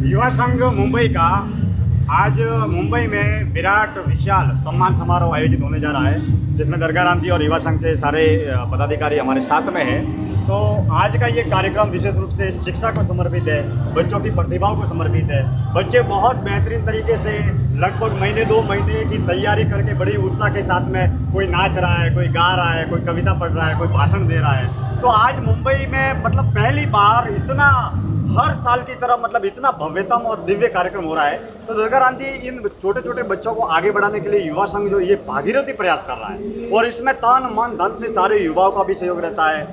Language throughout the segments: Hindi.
युवा संघ मुंबई का आज मुंबई में विराट विशाल सम्मान समारोह आयोजित होने जा रहा है, जिसमें दरगाह राम जी और युवा संघ के सारे पदाधिकारी हमारे साथ में हैं। तो आज का ये कार्यक्रम विशेष रूप से शिक्षा को समर्पित है, बच्चों की प्रतिभाओं को समर्पित है। बच्चे बहुत बेहतरीन तरीके से लगभग महीने 2 महीने की तैयारी करके बड़ी उत्साह के साथ में कोई नाच रहा है, कोई गा रहा है, कोई कविता पढ़ रहा है, कोई भाषण दे रहा है। तो आज मुंबई में मतलब पहली बार इतना हर साल की तरह मतलब इतना भव्यतम और दिव्य कार्यक्रम हो रहा है। तो दरगाह राम जी इन छोटे छोटे बच्चों को आगे बढ़ाने के लिए युवा संघ जो ये भागीरथी प्रयास कर रहा है, और इसमें तन मन धन से सारे युवाओं का भी सहयोग रहता है,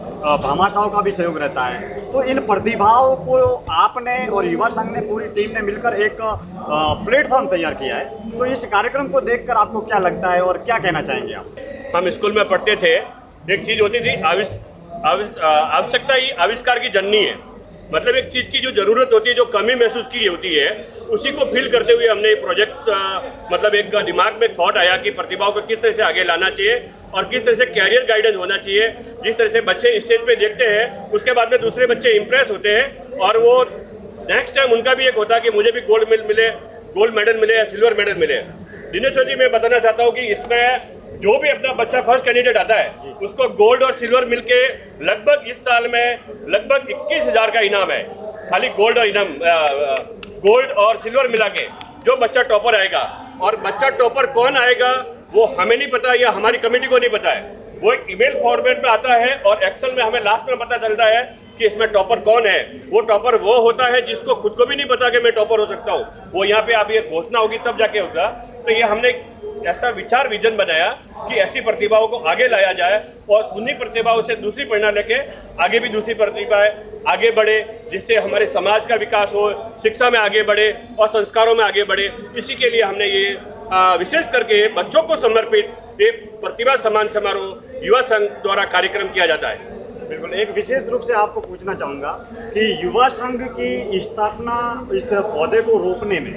भामाशाहों का भी सहयोग रहता है। तो इन प्रतिभाओं को आपने और युवा संघ ने पूरी टीम ने मिलकर एक प्लेटफॉर्म तैयार किया है। तो इस कार्यक्रम को देखकर आपको क्या लगता है और क्या कहना चाहेंगे आप? हम स्कूल में पढ़ते थे, एक चीज़ होती थी आवश्यकता ही आविष्कार की जननी है। मतलब एक चीज़ की जो ज़रूरत होती है, जो कमी महसूस की होती है, उसी को फील करते हुए हमने ये प्रोजेक्ट मतलब एक दिमाग में थॉट आया कि प्रतिभाओं को किस तरह से आगे लाना चाहिए और किस तरह से कैरियर गाइडेंस होना चाहिए। जिस तरह से बच्चे स्टेज पे देखते हैं, उसके बाद में दूसरे बच्चे इंप्रेस होते हैं और वो नेक्स्ट टाइम उनका भी एक होता है कि मुझे भी गोल्ड मेडल मिले या सिल्वर मेडल मिले। दिनेश्वर जी, मैं बताना चाहता हूँ कि इसमें जो भी अपना बच्चा फर्स्ट कैंडिडेट आता है, उसको गोल्ड और सिल्वर मिलके लगभग इस साल में लगभग 21,000 का इनाम है। खाली गोल्ड और सिल्वर मिला के जो बच्चा टॉपर आएगा, और बच्चा टॉपर कौन आएगा वो हमें नहीं पता या हमारी कमेटी को नहीं पता है। वो एक ईमेल फॉर्मेट में आता है और एक्सेल में हमें लास्ट में पता चलता है कि इसमें टॉपर कौन है। वो टॉपर वो होता है जिसको खुद को भी नहीं पता कि मैं टॉपर हो सकता हूँ। वो यहाँ पे आप ये घोषणा होगी तब जाके होगा। तो ये हमने ऐसा विजन बनाया कि ऐसी प्रतिभाओं को आगे लाया जाए और उन्हीं प्रतिभाओं से दूसरी प्रेरणा लेके आगे भी दूसरी प्रतिभाएं आगे बढ़े, जिससे हमारे समाज का विकास हो, शिक्षा में आगे बढ़े और संस्कारों में आगे बढ़े। इसी के लिए हमने ये विशेष करके बच्चों को समर्पित एक प्रतिभा सम्मान समारोह युवा संघ द्वारा कार्यक्रम किया जाता है। बिल्कुल, एक विशेष रूप से आपको पूछना चाहूँगा कि युवा संघ की स्थापना, इस पौधे को रोपने में,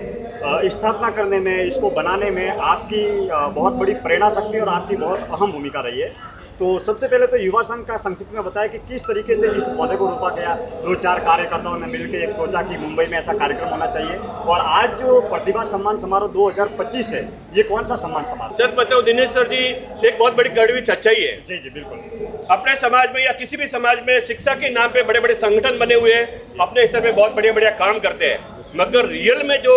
स्थापना करने में, इसको बनाने में आपकी बहुत बड़ी प्रेरणा शक्ति और आपकी बहुत अहम भूमिका रही है। तो सबसे पहले तो युवा संघ का संक्षिप्त में बताया कि किस तरीके से इस पौधे को रोपा गया। 2-4 कार्यकर्ताओं ने मिलकर एक सोचा कि मुंबई में ऐसा कार्यक्रम होना चाहिए, और आज जो प्रतिभा सम्मान समारोह 2025 है, ये कौन सा सम्मान समारोह? सच बताओ दिनेश्वर जी, एक बहुत बड़ी कड़वी सच्चाई है। जी जी बिल्कुल। अपने समाज में या किसी भी समाज में शिक्षा के नाम पे बड़े बड़े संगठन बने हुए हैं, अपने स्तर पे बहुत बढ़िया काम करते हैं, मगर रियल में जो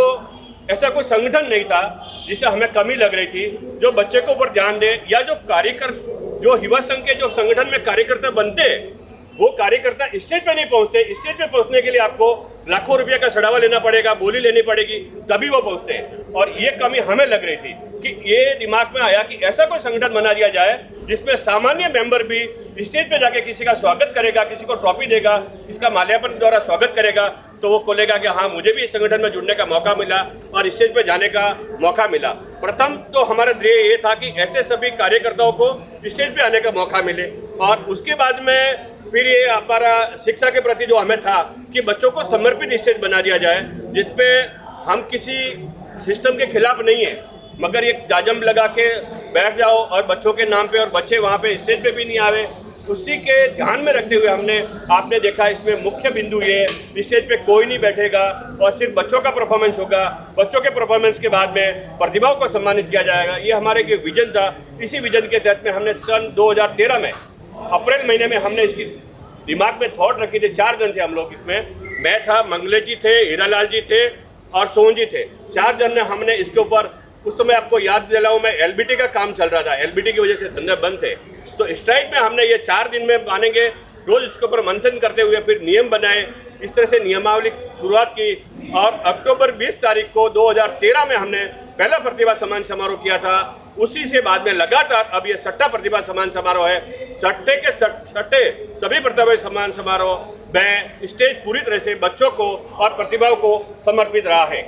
ऐसा कोई संगठन नहीं था जिससे हमें कमी लग रही थी, जो बच्चे को ऊपर ध्यान दे, या जो युवा संघ के जो संगठन में कार्यकर्ता बनते हैं, वो कार्यकर्ता स्टेज पे नहीं पहुंचते। स्टेज पे पहुंचने के लिए आपको लाखों रुपये का सड़ावा लेना पड़ेगा, बोली लेनी पड़ेगी, तभी वो पहुंचते हैं। और ये कमी हमें लग रही थी कि ये दिमाग में आया कि ऐसा कोई संगठन बना दिया जाए जिसमें सामान्य मेंबर भी स्टेज पे जाके किसी का स्वागत करेगा, किसी को ट्रॉफी देगा, किसका माल्यार्पण द्वारा स्वागत करेगा, तो वो खोलेगा कि हाँ, मुझे भी इस संगठन में जुड़ने का मौका मिला और स्टेज पे जाने का मौका मिला। प्रथम तो हमारा ध्येय ये था कि ऐसे सभी कार्यकर्ताओं को स्टेज पे आने का मौका मिले, और उसके बाद में फिर ये हमारा शिक्षा के प्रति जो हमें था कि बच्चों को समर्पित स्टेज बना दिया जाए, जिसपे हम किसी सिस्टम के खिलाफ नहीं है, मगर ये जाजम लगा के बैठ जाओ और बच्चों के नाम पे, और बच्चे वहाँ पे स्टेज पे भी नहीं आवे, उसी के ध्यान में रखते हुए आपने देखा इसमें मुख्य बिंदु ये, स्टेज पे कोई नहीं बैठेगा और सिर्फ बच्चों का परफॉर्मेंस होगा। बच्चों के परफॉर्मेंस के बाद में प्रतिभाओं को सम्मानित किया जाएगा। ये हमारे एक विजन था। इसी विजन के तहत में हमने सन 2013 में अप्रैल महीने में हमने इसकी दिमाग में थॉट रखी थी। 4 जन थे हम लोग इसमें, मैं था, मंगलेश जी थे, हीरालाल जी थे और सोहन जी थे। 4 जन ने हमने इसके ऊपर, उस समय आपको याद दिलाऊं मैं, एलबीटी का काम चल रहा था, एलबीटी की वजह से धंधे बंद थे। तो स्ट्राइक में हमने ये 4 दिन में मानेंगे, रोज इसके ऊपर मंथन करते हुए फिर नियम बनाए, इस तरह से नियमावली शुरुआत की, और अक्टूबर 20 तारीख को 2013 में हमने पहला प्रतिभा सम्मान समारोह किया था। उसी से बाद में लगातार अब ये 6ठा प्रतिभा सम्मान समारोह है। 6ठे सभी प्रतिभा सम्मान समारोह में स्टेज पूरी तरह से बच्चों को और प्रतिभाओं को समर्पित रहा है।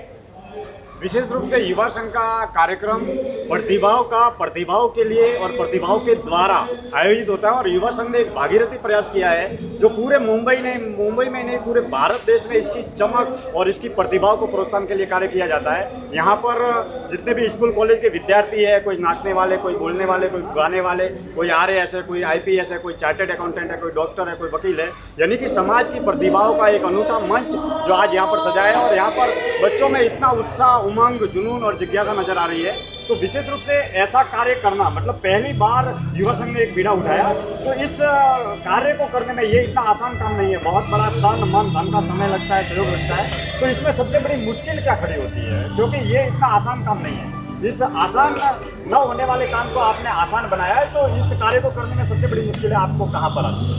विशेष रूप से युवा संघ का कार्यक्रम प्रतिभाओं के लिए और प्रतिभाओं के द्वारा आयोजित होता है और युवा संघ ने एक भागीरथी प्रयास किया है जो पूरे मुंबई में नहीं पूरे भारत देश में इसकी चमक और इसकी प्रतिभाओं को प्रोत्साहन के लिए कार्य किया जाता है। यहाँ पर जितने भी स्कूल कॉलेज के विद्यार्थी है, कोई नाचने वाले, कोई बोलने वाले, कोई गाने वाले, कोई RAS है, कोई IPS है, कोई चार्टर्ड अकाउंटेंट है, कोई डॉक्टर है, कोई वकील है, यानी कि समाज की प्रतिभाओं का एक अनूठा मंच जो आज यहाँ पर सजाया है और यहाँ पर बच्चों में इतना उत्साह, उमंग, जुनून और जिज्ञासा नजर आ रही है। तो विशेष रूप से ऐसा कार्य करना मतलब पहली बार युवा संघ ने एक बीड़ा उठाया, तो इस कार्य को करने में ये इतना आसान काम नहीं है। बहुत बड़ा तन मन धन का समय लगता है, सहयोग लगता है। तो इसमें सबसे बड़ी मुश्किल क्या खड़ी होती है, क्योंकि ये इतना आसान काम नहीं है। इस आसान न होने वाले काम को आपने आसान बनाया है, तो इस कार्य को करने में सबसे बड़ी मुश्किलें आपको कहाँ पर आती है?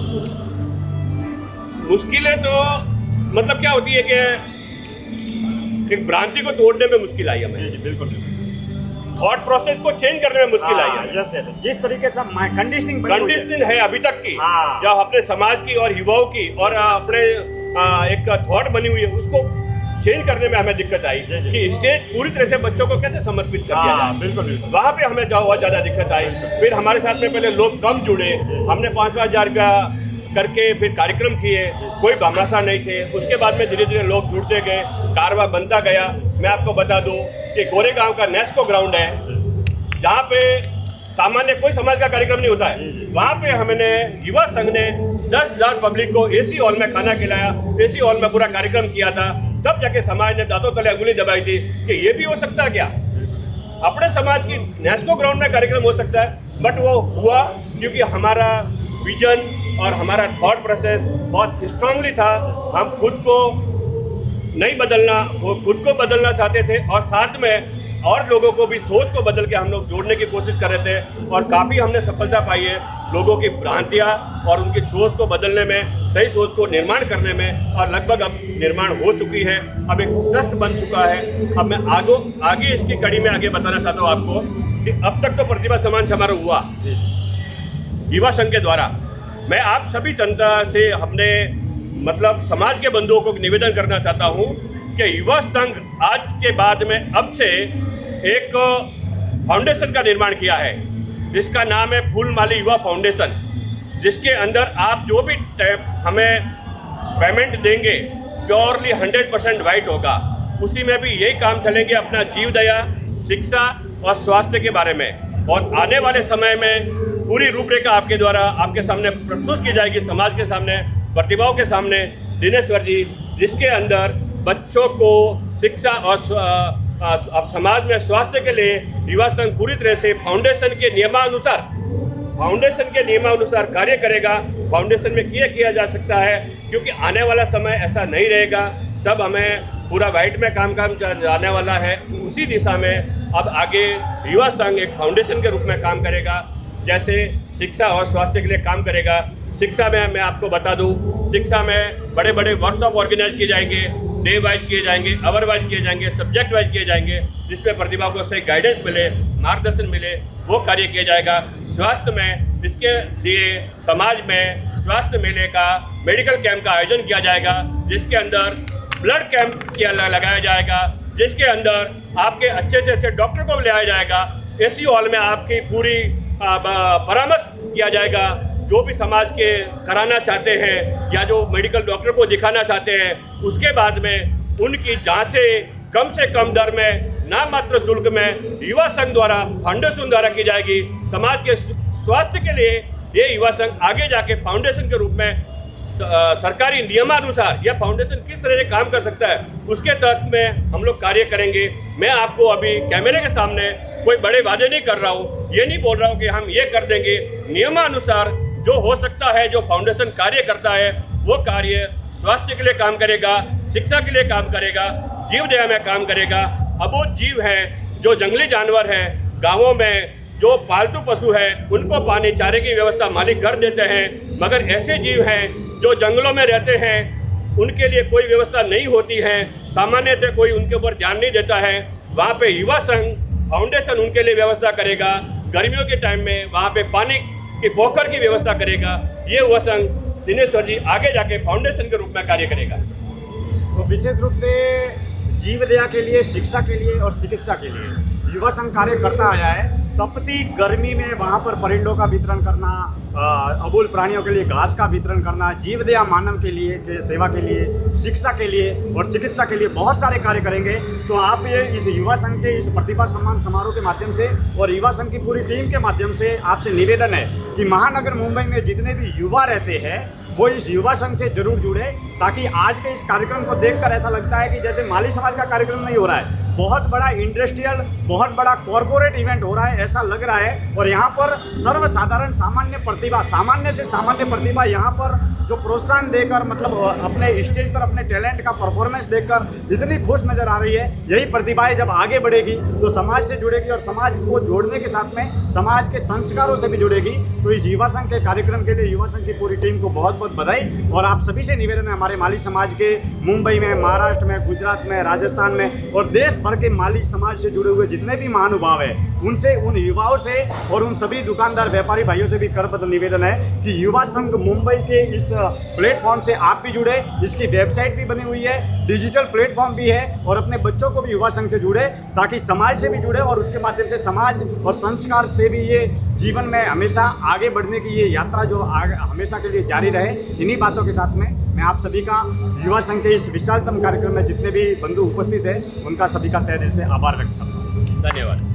मुश्किलें तो मतलब क्या होती है कि एक भ्रांति को तोड़ने में मुश्किल आई हमें। जी बिल्कुल। थॉट प्रोसेस को चेंज करने में मुश्किल आई है। यस, जिस तरीके से कंडीशनिंग है अभी तक की, हाँ। जो अपने समाज की और युवाओं की और अपने एक थॉट बनी हुई है, उसको चेंज करने में हमें दिक्कत आई कि स्टेज पूरी तरह से बच्चों को कैसे समर्पित कर दिया जाए। बिल्कुल। वहाँ पे हमें बहुत ज़्यादा दिक्कत आई। फिर हमारे साथ में पहले लोग कम जुड़े, हमने 5-5 हज़ार का करके फिर कार्यक्रम किए, कोई भामाशाह नहीं थे। उसके बाद में धीरे धीरे लोग जुड़ते गए, कारवा बनता गया। मैं आपको बता दूं कि गोरेगांव का नेस्को ग्राउंड है, जहाँ पे सामान्य कोई समाज का कार्यक्रम नहीं होता है। वहाँ पे हमने युवा संघ ने 10,000 पब्लिक को AC हॉल में खाना खिलाया, AC हॉल में पूरा कार्यक्रम किया था। तब जाके समाज ने दांतों तले अंगुली दबाई थी कि ये भी हो सकता है क्या, अपने समाज की नेस्को ग्राउंड में कार्यक्रम हो सकता है। बट वो हुआ क्योंकि हमारा विजन और हमारा थॉट प्रोसेस बहुत स्ट्रांगली था। हम खुद को नहीं बदलना, खुद को बदलना चाहते थे और साथ में और लोगों को भी सोच को बदल के हम लोग जोड़ने की कोशिश कर रहे थे और काफ़ी हमने सफलता पाई है लोगों की भ्रांतियाँ और उनकी सोच को बदलने में, सही सोच को निर्माण करने में। और लगभग अब निर्माण हो चुकी है, अब एक ट्रस्ट बन चुका है। अब मैं आगे इसकी कड़ी में आगे बताना चाहता हूँ आपको कि अब तक तो प्रतिभा सम्मान समारोह हुआ युवा संघ के द्वारा। मैं आप सभी जनता से हमने मतलब समाज के बंधुओं को निवेदन करना चाहता हूँ कि युवा संघ आज के बाद में अब से एक फाउंडेशन का निर्माण किया है जिसका नाम है फूलमाली युवा फाउंडेशन, जिसके अंदर आप जो भी हमें पेमेंट देंगे प्योरली 100% वाइट होगा। उसी में भी यही काम चलेंगे अपना जीव दया, शिक्षा और स्वास्थ्य के बारे में। और आने वाले समय में पूरी रूपरेखा आपके द्वारा आपके सामने प्रस्तुत की जाएगी, समाज के सामने, प्रतिभाओं के सामने। दिनेश्वर जी, जिसके अंदर बच्चों को शिक्षा और समाज में स्वास्थ्य के लिए युवा संघ पूरी तरह से फाउंडेशन के नियमानुसार कार्य करेगा। फाउंडेशन में किया जा सकता है क्योंकि आने वाला समय ऐसा नहीं रहेगा, सब हमें पूरा वाइट में काम जाने वाला है। उसी दिशा में अब आगे युवा संघ एक फाउंडेशन के रूप में काम करेगा, जैसे शिक्षा और स्वास्थ्य के लिए काम करेगा। शिक्षा में मैं आपको बता दूं, शिक्षा में बड़े बड़े वर्कशॉप ऑर्गेनाइज किए जाएंगे, डे वाइज किए जाएंगे, आवर वाइज किए जाएंगे, सब्जेक्ट वाइज किए जाएंगे, जिसमें प्रतिभा को सही गाइडेंस मिले, मार्गदर्शन मिले, वो कार्य किया जाएगा। स्वास्थ्य में इसके लिए समाज में स्वास्थ्य मेले का, मेडिकल कैंप का आयोजन किया जाएगा, जिसके अंदर ब्लड कैंप लगाया जाएगा, जिसके अंदर आपके अच्छे से अच्छे डॉक्टर को लाया जाएगा। AC हॉल में आपकी पूरी परामर्श किया जाएगा। जो भी समाज के कराना चाहते हैं या जो मेडिकल डॉक्टर को दिखाना चाहते हैं, उसके बाद में उनकी जांचें कम से कम दर में, नाम मात्र शुल्क में युवा संघ द्वारा, फाउंडेशन द्वारा की जाएगी। समाज के स्वास्थ्य के लिए ये युवा संघ आगे जाके फाउंडेशन के रूप में सरकारी नियमानुसार यह फाउंडेशन किस तरह से काम कर सकता है, उसके तहत में हम लोग कार्य करेंगे। मैं आपको अभी कैमरे के सामने कोई बड़े वादे नहीं कर रहा हूँ, ये नहीं बोल रहा हूँ कि हम ये कर देंगे। नियमानुसार जो हो सकता है, जो फाउंडेशन कार्य करता है, वो कार्य स्वास्थ्य के लिए काम करेगा, शिक्षा के लिए काम करेगा, जीव दया में काम करेगा। अबोध जीव हैं, जो जंगली जानवर हैं, गाँवों में जो पालतू पशु हैं, उनको पानी चारे की व्यवस्था मालिक कर देते हैं। मगर ऐसे जीव हैं जो जंगलों में रहते हैं, उनके लिए कोई व्यवस्था नहीं होती है, सामान्यतः कोई उनके ऊपर ध्यान नहीं देता है। वहाँ पे युवा संघ फाउंडेशन उनके लिए व्यवस्था करेगा। गर्मियों के टाइम में वहाँ पे पानी की पोखर की व्यवस्था करेगा। ये युवा संघ दिनेश्वर जी आगे जाके फाउंडेशन के रूप में कार्य करेगा। तो विशेष रूप से जीव दया के लिए, शिक्षा के लिए और चिकित्सा के लिए युवा संघ कार्य करता आया है। तपती गर्मी में वहाँ पर परिंदों का वितरण करना, अबोल प्राणियों के लिए घास का वितरण करना, जीव दया मानव के लिए, के सेवा के लिए, शिक्षा के लिए और चिकित्सा के लिए बहुत सारे कार्य करेंगे। तो आप ये इस युवा संघ के इस प्रतिभा सम्मान समारोह के माध्यम से और युवा संघ की पूरी टीम के माध्यम से आपसे निवेदन है कि महानगर मुंबई में जितने भी युवा रहते हैं वो इस युवा संघ से जरूर जुड़े, ताकि आज के इस कार्यक्रम को देखकर ऐसा लगता है कि जैसे माली समाज का कार्यक्रम नहीं हो रहा है, बहुत बड़ा इंडस्ट्रियल, बहुत बड़ा कॉरपोरेट इवेंट हो रहा है ऐसा लग रहा है। और यहाँ पर सर्वसाधारण सामान्य प्रतिभा, सामान्य से सामान्य प्रतिभा यहाँ पर जो प्रोत्साहन देकर, मतलब अपने स्टेज पर अपने टैलेंट का परफॉर्मेंस देखकर इतनी खुश नजर आ रही है। यही प्रतिभाएं जब आगे बढ़ेगी तो समाज से जुड़ेगी और समाज को जोड़ने के साथ में समाज के संस्कारों से भी जुड़ेगी। तो इस युवा संघ के कार्यक्रम के लिए युवा संघ की पूरी टीम को बहुत बहुत बधाई। और आप सभी से निवेदन है, हमारे माली समाज के मुंबई में, महाराष्ट्र में, गुजरात में, राजस्थान में और देश भर के माली समाज से जुड़े हुए जितने भी महानुभाव हैं, उनसे, उन युवाओं से और उन सभी दुकानदार व्यापारी भाइयों से भी करबद्ध निवेदन है कि युवा संघ मुंबई के इस प्लेटफॉर्म से आप भी जुड़े। इसकी वेबसाइट भी बनी हुई है, डिजिटल प्लेटफॉर्म भी है, और अपने बच्चों को भी युवा संघ से जुड़े ताकि समाज से भी जुड़े और उसके माध्यम से समाज और संस्कार से भी ये जीवन में हमेशा आगे बढ़ने की ये यात्रा जो हमेशा के लिए जारी रहे। इन्हीं बातों के साथ में मैं आप सभी का युवा संघ के इस विशालतम कार्यक्रम में जितने भी बंधु उपस्थित हैं उनका सभी का तहे दिल से आभार व्यक्त करता हूँ। धन्यवाद।